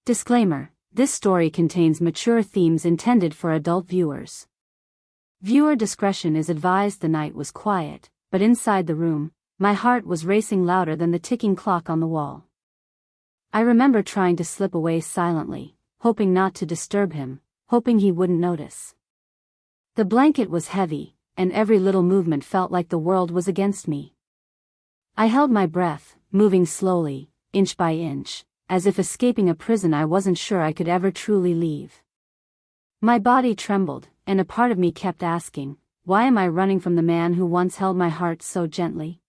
Disclaimer: this story contains mature themes intended for adult viewers. Viewer discretion is advised. The night was quiet, but inside the room, my heart was racing louder than the ticking clock on the wall. I remember trying to slip away silently, hoping not to disturb him, hoping he wouldn't notice. The blanket was heavy, and every little movement felt like the world was against me. I held my breath, moving slowly, inch by inch, as if escaping a prison I wasn't sure I could ever truly leave. My body trembled, and a part of me kept asking, why am I running from the man who once held my heart so gently?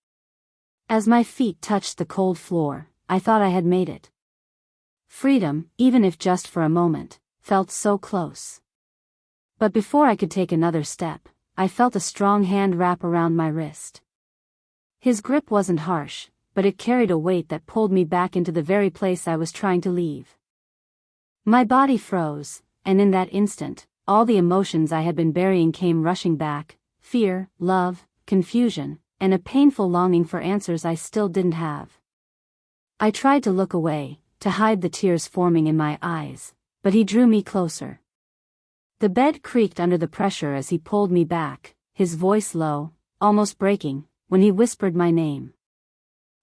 As my feet touched the cold floor, I thought I had made it. Freedom, even if just for a moment, felt so close. But before I could take another step, I felt a strong hand wrap around my wrist. His grip wasn't harsh, but it carried a weight that pulled me back into the very place I was trying to leave. My body froze, and in that instant, all the emotions I had been burying came rushing back: fear, love, confusion, and a painful longing for answers I still didn't have. I tried to look away, to hide the tears forming in my eyes, but he drew me closer. The bed creaked under the pressure as he pulled me back, his voice low, almost breaking, when he whispered my name.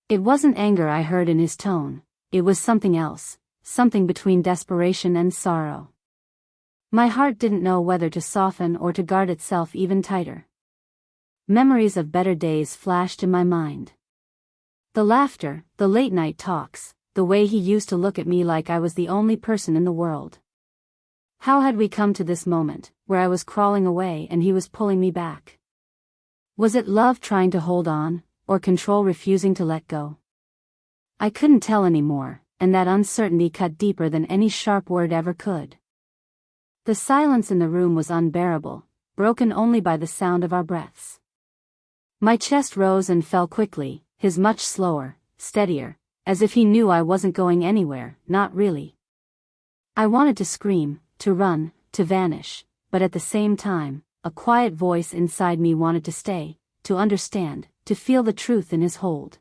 It wasn't anger I heard in his tone, it was something else, something between desperation and sorrow. My heart didn't know whether to soften or to guard itself even tighter. Memories of better days flashed in my mind. The laughter, the late-night talks, the way he used to look at me like I was the only person in the world. How had we come to this moment, where I was crawling away and he was pulling me back? Was it love trying to hold on, or control refusing to let go? I couldn't tell anymore, and that uncertainty cut deeper than any sharp word ever could. The silence in the room was unbearable, broken only by the sound of our breaths. My chest rose and fell quickly, his much slower, steadier, as if he knew I wasn't going anywhere. Not really. I wanted to scream, to run, to vanish, but at the same time, a quiet voice inside me wanted to stay, to understand, to feel the truth in his hold.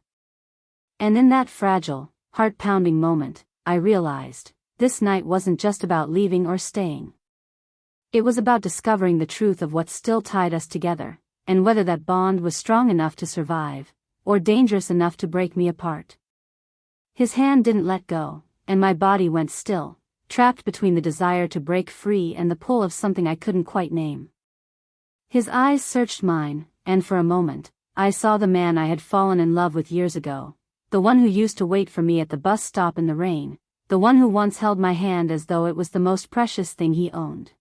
And in that fragile, heart-pounding moment, I realized, this night wasn't just about leaving or staying. It was about discovering the truth of what still tied us together, and whether that bond was strong enough to survive, or dangerous enough to break me apart. His hand didn't let go, and my body went still, trapped between the desire to break free and the pull of something I couldn't quite name. His eyes searched mine, and for a moment, I saw the man I had fallen in love with years ago, the one who used to wait for me at the bus stop in the rain, the one who once held my hand as though it was the most precious thing he owned.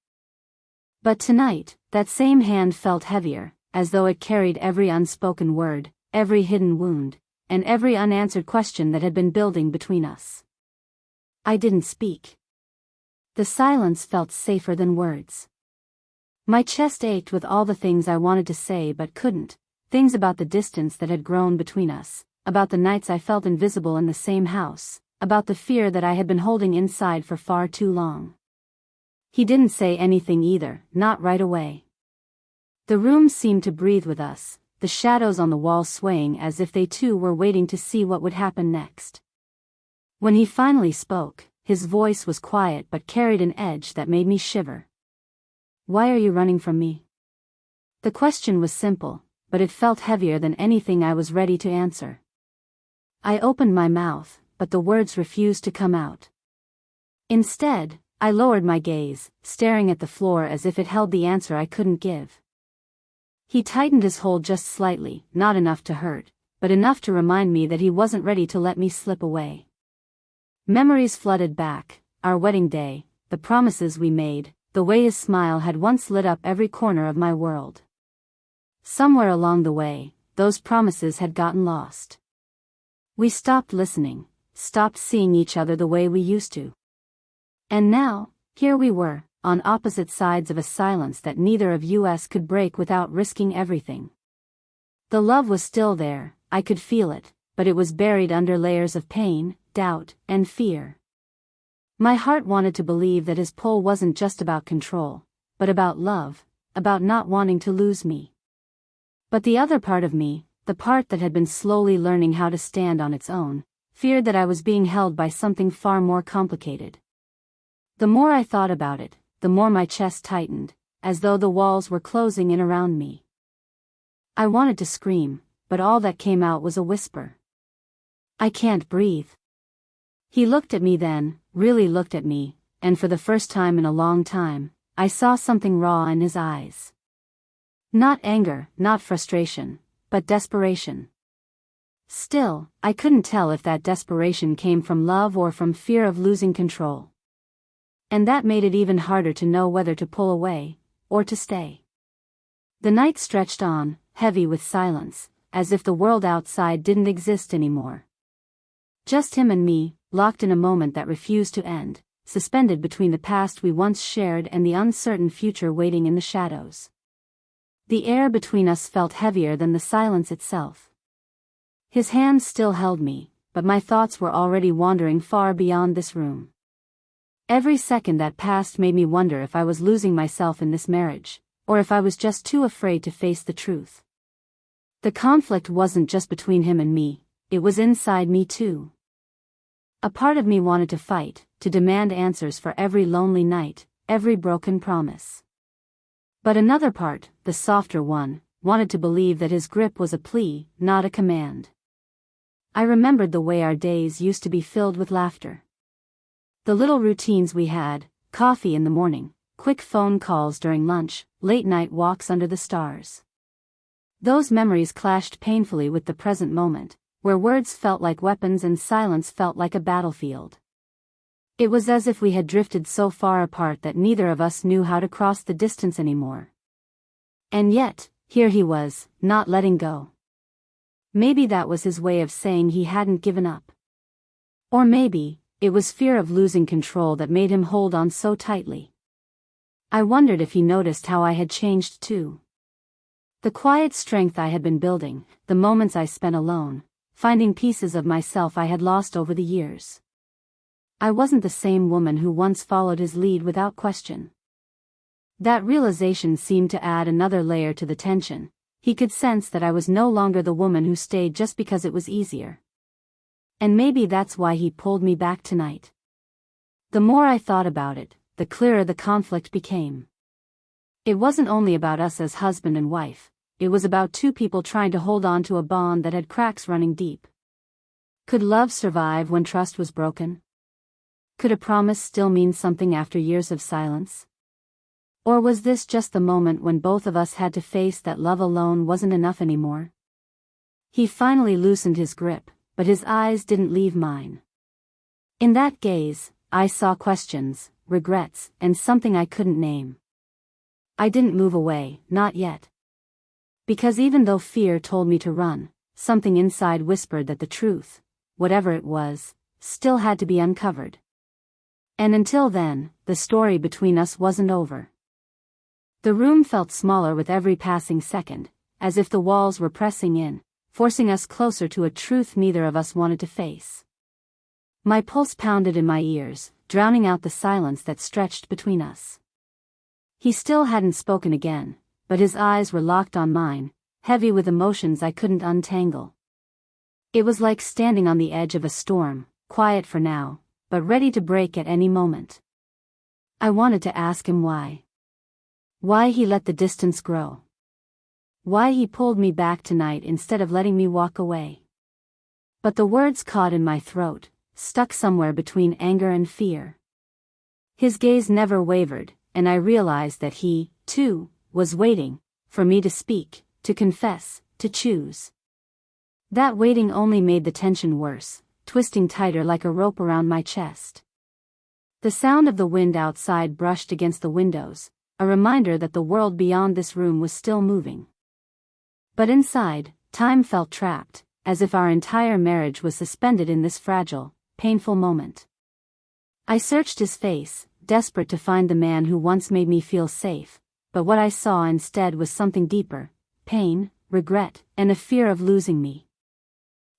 But tonight, that same hand felt heavier, as though it carried every unspoken word, every hidden wound, and every unanswered question that had been building between us. I didn't speak. The silence felt safer than words. My chest ached with all the things I wanted to say but couldn't, things about the distance that had grown between us, about the nights I felt invisible in the same house, about the fear that I had been holding inside for far too long. He didn't say anything either, not right away. The room seemed to breathe with us, the shadows on the wall swaying as if they too were waiting to see what would happen next. When he finally spoke, his voice was quiet but carried an edge that made me shiver. "Why are you running from me?" The question was simple, but it felt heavier than anything I was ready to answer. I opened my mouth, but the words refused to come out. Instead, I lowered my gaze, staring at the floor as if it held the answer I couldn't give. He tightened his hold just slightly, not enough to hurt, but enough to remind me that he wasn't ready to let me slip away. Memories flooded back, our wedding day, the promises we made, the way his smile had once lit up every corner of my world. Somewhere along the way, those promises had gotten lost. We stopped listening, stopped seeing each other the way we used to. And now, here we were, on opposite sides of a silence that neither of us could break without risking everything. The love was still there, I could feel it, but it was buried under layers of pain, doubt, and fear. My heart wanted to believe that his pull wasn't just about control, but about love, about not wanting to lose me. But the other part of me, the part that had been slowly learning how to stand on its own, feared that I was being held by something far more complicated. The more I thought about it, the more my chest tightened, as though the walls were closing in around me. I wanted to scream, but all that came out was a whisper. I can't breathe. He looked at me then, really looked at me, and for the first time in a long time, I saw something raw in his eyes. Not anger, not frustration, but desperation. Still, I couldn't tell if that desperation came from love or from fear of losing control. And that made it even harder to know whether to pull away, or to stay. The night stretched on, heavy with silence, as if the world outside didn't exist anymore. Just him and me, locked in a moment that refused to end, suspended between the past we once shared and the uncertain future waiting in the shadows. The air between us felt heavier than the silence itself. His hand still held me, but my thoughts were already wandering far beyond this room. Every second that passed made me wonder if I was losing myself in this marriage, or if I was just too afraid to face the truth. The conflict wasn't just between him and me, it was inside me too. A part of me wanted to fight, to demand answers for every lonely night, every broken promise. But another part, the softer one, wanted to believe that his grip was a plea, not a command. I remembered the way our days used to be filled with laughter. The little routines we had, coffee in the morning, quick phone calls during lunch, late-night walks under the stars. Those memories clashed painfully with the present moment, where words felt like weapons and silence felt like a battlefield. It was as if we had drifted so far apart that neither of us knew how to cross the distance anymore. And yet, here he was, not letting go. Maybe that was his way of saying he hadn't given up. Or maybe, it was fear of losing control that made him hold on so tightly. I wondered if he noticed how I had changed too. The quiet strength I had been building, the moments I spent alone, finding pieces of myself I had lost over the years. I wasn't the same woman who once followed his lead without question. That realization seemed to add another layer to the tension. He could sense that I was no longer the woman who stayed just because it was easier. And maybe that's why he pulled me back tonight. The more I thought about it, the clearer the conflict became. It wasn't only about us as husband and wife, it was about two people trying to hold on to a bond that had cracks running deep. Could love survive when trust was broken? Could a promise still mean something after years of silence? Or was this just the moment when both of us had to face that love alone wasn't enough anymore? He finally loosened his grip, but his eyes didn't leave mine. In that gaze, I saw questions, regrets, and something I couldn't name. I didn't move away, not yet. Because even though fear told me to run, something inside whispered that the truth, whatever it was, still had to be uncovered. And until then, the story between us wasn't over. The room felt smaller with every passing second, as if the walls were pressing in, forcing us closer to a truth neither of us wanted to face. My pulse pounded in my ears, drowning out the silence that stretched between us. He still hadn't spoken again, but his eyes were locked on mine, heavy with emotions I couldn't untangle. It was like standing on the edge of a storm, quiet for now, but ready to break at any moment. I wanted to ask him why. Why he let the distance grow. Why he pulled me back tonight instead of letting me walk away. But the words caught in my throat, stuck somewhere between anger and fear. His gaze never wavered, and I realized that he, too, was waiting, for me to speak, to confess, to choose. That waiting only made the tension worse, twisting tighter like a rope around my chest. The sound of the wind outside brushed against the windows, a reminder that the world beyond this room was still moving. But inside, time felt trapped, as if our entire marriage was suspended in this fragile, painful moment. I searched his face, desperate to find the man who once made me feel safe, but what I saw instead was something deeper, pain, regret, and a fear of losing me.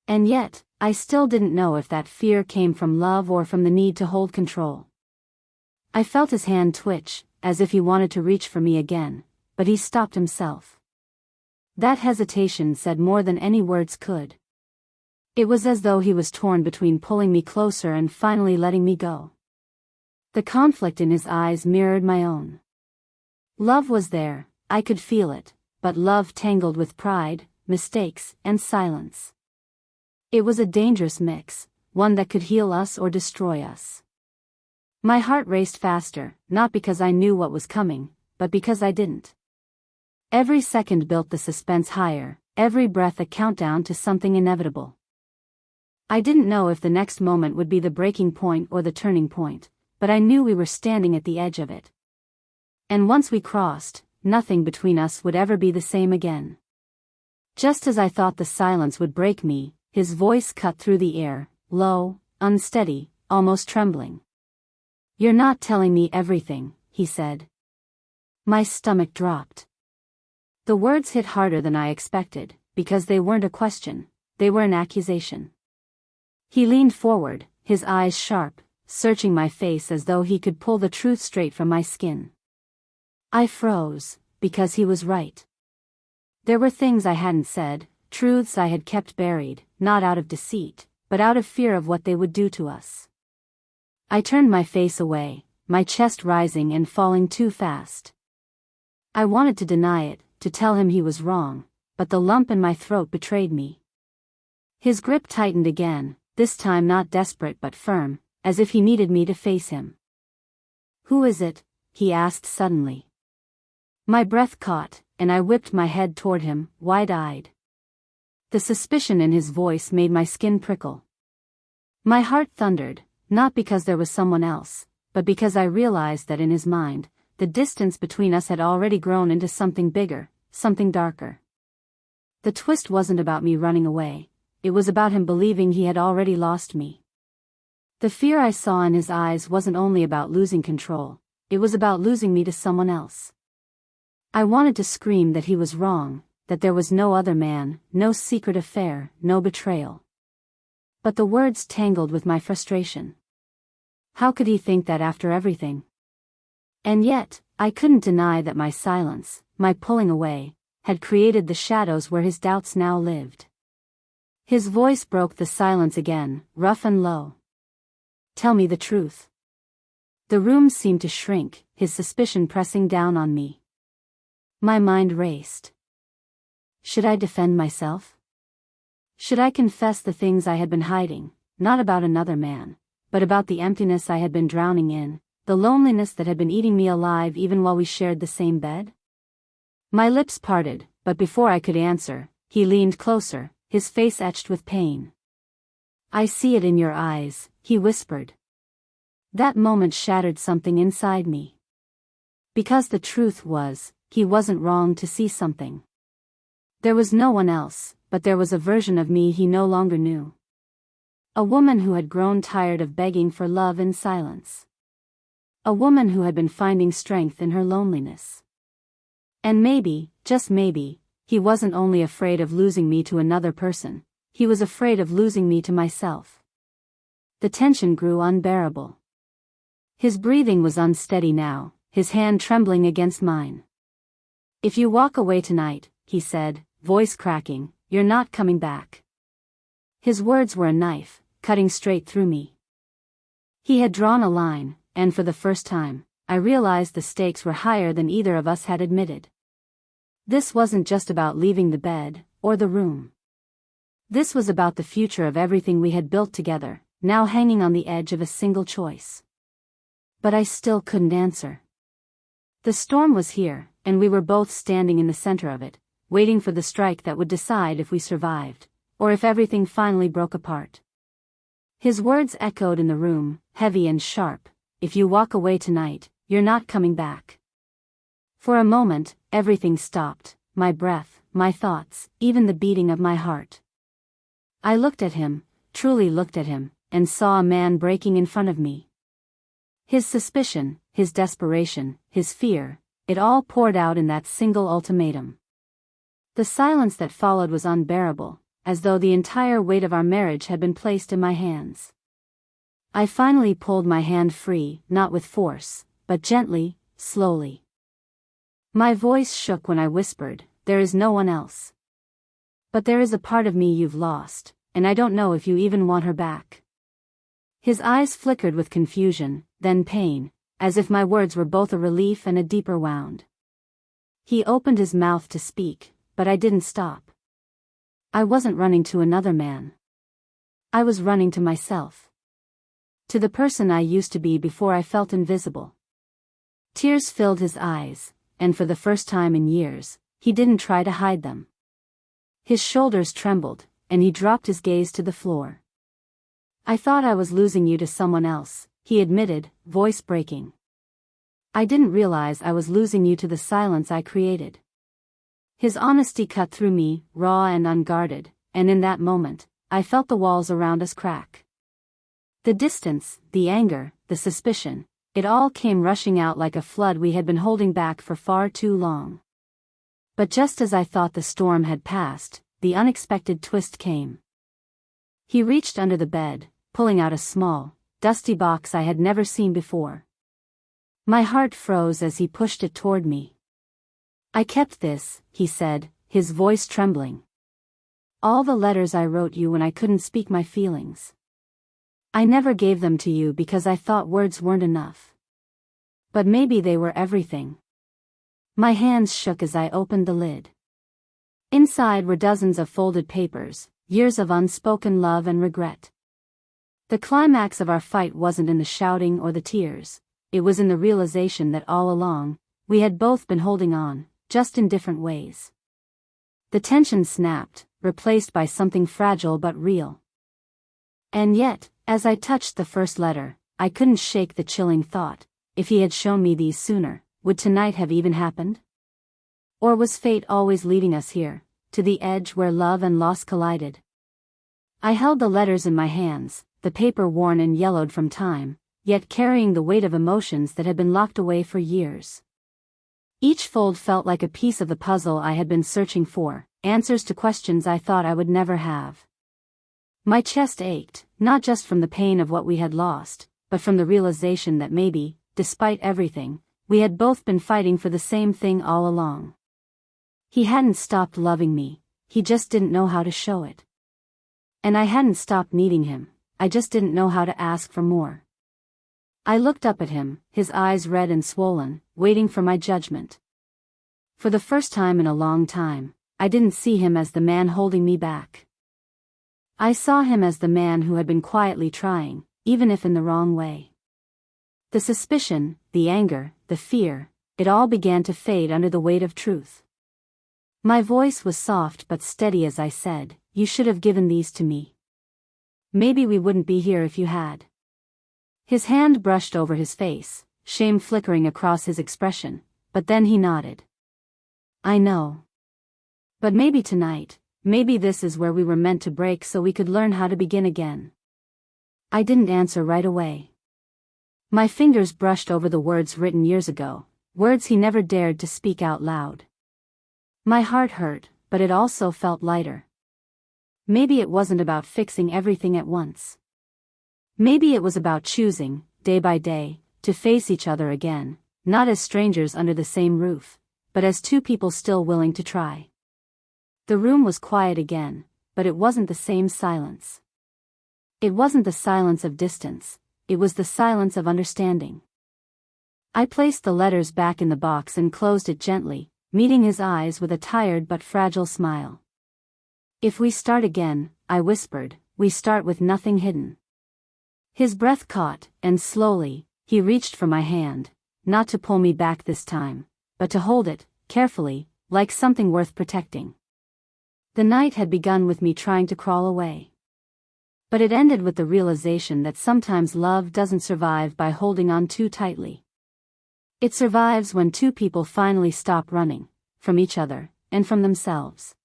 And yet, I still didn't know if that fear came from love or from the need to hold control. I felt his hand twitch, as if he wanted to reach for me again, but he stopped himself. That hesitation said more than any words could. It was as though he was torn between pulling me closer and finally letting me go. The conflict in his eyes mirrored my own. Love was there, I could feel it, but love tangled with pride, mistakes, and silence. It was a dangerous mix, one that could heal us or destroy us. My heart raced faster, not because I knew what was coming, but because I didn't. Every second built the suspense higher, every breath a countdown to something inevitable. I didn't know if the next moment would be the breaking point or the turning point, but I knew we were standing at the edge of it. And once we crossed, nothing between us would ever be the same again. Just as I thought the silence would break me, his voice cut through the air, low, unsteady, almost trembling. "You're not telling me everything," he said. My stomach dropped. The words hit harder than I expected, because they weren't a question, they were an accusation. He leaned forward, his eyes sharp, searching my face as though he could pull the truth straight from my skin. I froze, because he was right. There were things I hadn't said, truths I had kept buried, not out of deceit, but out of fear of what they would do to us. I turned my face away, my chest rising and falling too fast. I wanted to deny it, to tell him he was wrong, but the lump in my throat betrayed me. His grip tightened again, this time not desperate but firm, as if he needed me to face him. "Who is it?" he asked suddenly. My breath caught, and I whipped my head toward him, wide-eyed. The suspicion in his voice made my skin prickle. My heart thundered, not because there was someone else, but because I realized that in his mind, the distance between us had already grown into something bigger, something darker. The twist wasn't about me running away, it was about him believing he had already lost me. The fear I saw in his eyes wasn't only about losing control, it was about losing me to someone else. I wanted to scream that he was wrong, that there was no other man, no secret affair, no betrayal. But the words tangled with my frustration. How could he think that after everything? And yet, I couldn't deny that my silence, my pulling away, had created the shadows where his doubts now lived. His voice broke the silence again, rough and low. "Tell me the truth." The room seemed to shrink, his suspicion pressing down on me. My mind raced. Should I defend myself? Should I confess the things I had been hiding, not about another man, but about the emptiness I had been drowning in, the loneliness that had been eating me alive even while we shared the same bed? My lips parted, but before I could answer, he leaned closer, his face etched with pain. "I see it in your eyes," he whispered. That moment shattered something inside me. Because the truth was, he wasn't wrong to see something. There was no one else, but there was a version of me he no longer knew. A woman who had grown tired of begging for love in silence. A woman who had been finding strength in her loneliness. And maybe, just maybe, he wasn't only afraid of losing me to another person, he was afraid of losing me to myself. The tension grew unbearable. His breathing was unsteady now, his hand trembling against mine. "If you walk away tonight," he said, voice cracking, "you're not coming back." His words were a knife, cutting straight through me. He had drawn a line, and for the first time, I realized the stakes were higher than either of us had admitted. This wasn't just about leaving the bed, or the room. This was about the future of everything we had built together, now hanging on the edge of a single choice. But I still couldn't answer. The storm was here, and we were both standing in the center of it, waiting for the strike that would decide if we survived, or if everything finally broke apart. His words echoed in the room, heavy and sharp. "If you walk away tonight, you're not coming back." For a moment, everything stopped, my breath, my thoughts, even the beating of my heart. I looked at him, truly looked at him, and saw a man breaking in front of me. His suspicion, his desperation, his fear, it all poured out in that single ultimatum. The silence that followed was unbearable, as though the entire weight of our marriage had been placed in my hands. I finally pulled my hand free, not with force, but gently, slowly. My voice shook when I whispered, "There is no one else. But there is a part of me you've lost, and I don't know if you even want her back." His eyes flickered with confusion, then pain, as if my words were both a relief and a deeper wound. He opened his mouth to speak, but I didn't stop. I wasn't running to another man. I was running to myself. To the person I used to be before I felt invisible. Tears filled his eyes, and for the first time in years, he didn't try to hide them. His shoulders trembled, and he dropped his gaze to the floor. I thought I was losing you to someone else, he admitted, voice breaking. I didn't realize I was losing you to the silence I created. His honesty cut through me, raw and unguarded, and in that moment, I felt the walls around us crack. The distance, the anger, the suspicion, it all came rushing out like a flood we had been holding back for far too long. But just as I thought the storm had passed, the unexpected twist came. He reached under the bed, pulling out a small, dusty box I had never seen before. My heart froze as he pushed it toward me. I kept this, he said, his voice trembling. All the letters I wrote you when I couldn't speak my feelings. I never gave them to you because I thought words weren't enough. But maybe they were everything. My hands shook as I opened the lid. Inside were dozens of folded papers, years of unspoken love and regret. The climax of our fight wasn't in the shouting or the tears, it was in the realization that all along, we had both been holding on, just in different ways. The tension snapped, replaced by something fragile but real. And yet, as I touched the first letter, I couldn't shake the chilling thought, if he had shown me these sooner, would tonight have even happened? Or was fate always leading us here, to the edge where love and loss collided? I held the letters in my hands, the paper worn and yellowed from time, yet carrying the weight of emotions that had been locked away for years. Each fold felt like a piece of the puzzle I had been searching for, answers to questions I thought I would never have. My chest ached, not just from the pain of what we had lost, but from the realization that maybe, despite everything, we had both been fighting for the same thing all along. He hadn't stopped loving me, he just didn't know how to show it. And I hadn't stopped needing him, I just didn't know how to ask for more. I looked up at him, his eyes red and swollen, waiting for my judgment. For the first time in a long time, I didn't see him as the man holding me back. I saw him as the man who had been quietly trying, even if in the wrong way. The suspicion, the anger, the fear, it all began to fade under the weight of truth. My voice was soft but steady as I said, "You should have given these to me. Maybe we wouldn't be here if you had." His hand brushed over his face, shame flickering across his expression, but then he nodded. "I know. But maybe tonight, maybe this is where we were meant to break so we could learn how to begin again." I didn't answer right away. My fingers brushed over the words written years ago, words he never dared to speak out loud. My heart hurt, but it also felt lighter. Maybe it wasn't about fixing everything at once. Maybe it was about choosing, day by day, to face each other again, not as strangers under the same roof, but as two people still willing to try. The room was quiet again, but it wasn't the same silence. It wasn't the silence of distance, it was the silence of understanding. I placed the letters back in the box and closed it gently, meeting his eyes with a tired but fragile smile. "If we start again," I whispered, "we start with nothing hidden." His breath caught, and slowly, he reached for my hand, not to pull me back this time, but to hold it, carefully, like something worth protecting. The night had begun with me trying to crawl away. But it ended with the realization that sometimes love doesn't survive by holding on too tightly. It survives when two people finally stop running, from each other, and from themselves.